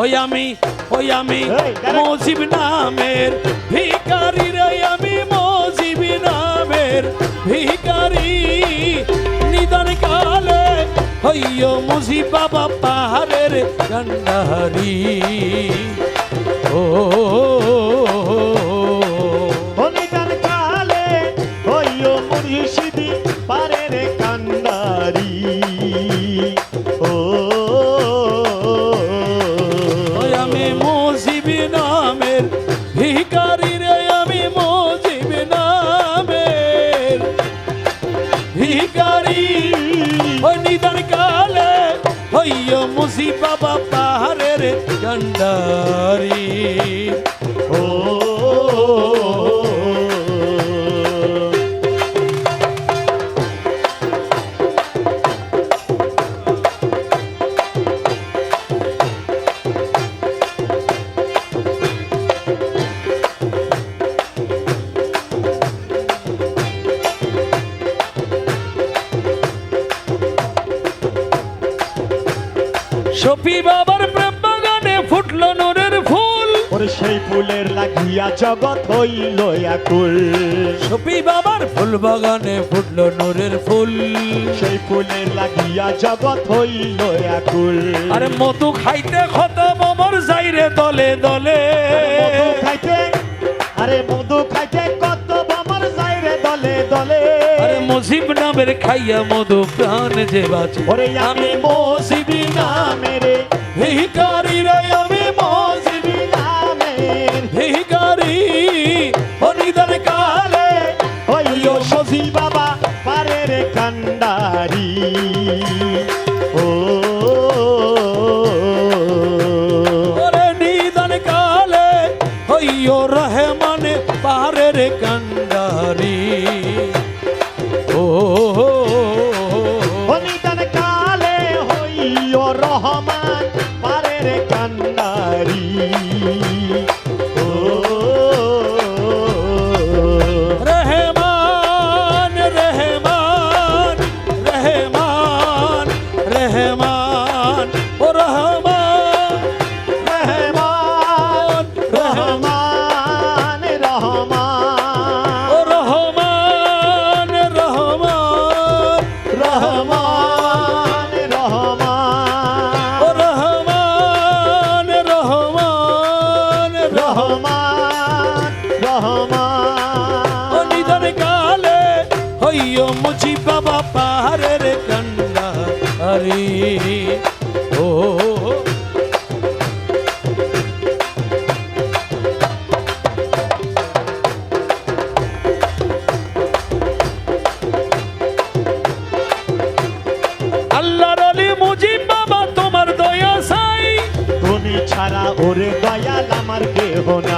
ওই আমি মুজিব নামের ভিখারি রে, আমি মুজিব নামের ভিখারি। নিদান কালে হইও মুজিব বাবা পাহাড়ের কান্ডারি। ও নিদান কালে হইও মুর্শিদি পাহাড়ের কান্ডারি। ও আমি মুজিব নামের ভিখারি রে, আমি মুজিব নামের ভিখারি। ওই নিদান কালে হইও মুজিব বাবা পাহাড়ের কান্ডারি। ও শফি বাবার প্রেম বাগানে ফুটলো নূরের ফুল। ওরে সেই ফুলের লাগিয়া জগৎ হইল আকুল। শফি বাবার ফুল বাগানে ফুটলো নূরের ফুল। সেই ফুলের লাগিয়া জগৎ হইল আকুল। আরে মধু খাইতে খতম আমার যাইরে দলে দলে। মধু খাইতে, আরে মধু খাইতে কত আমার যাইরে দলে দলে। আরে মুজিব নামের খাইয়া মধু প্রাণ যে বাঁচে। ওরে আমি মুজিব নামের ভিখারি রে, আমি মুজিব নামের ভিখারি। ও নিদান কালে হইও মুজিব বাবা পারের কান্ডারি। ও ওরে নিদান কালে হইও রহমান পাহাড়ের কান্ডারি। ও নিদান কালে হইও রহমান পারের কান্ডারি। ও রহমান রহমান রহমান রহমান ও রহমান রহমান রহমান রহমান ও রহমান রহমান রহমান রহমান ও রহমান রহমান রহমান রহমান ও নিদান কালে হইও মুজিব বাবা পাহাড়ের কান্ডারি। ও আল্লাহর আলী মুজিব বাবা তোমার দয়া চাই। তুমি ছাড়া ওরে দয়াল আমার কেহ না।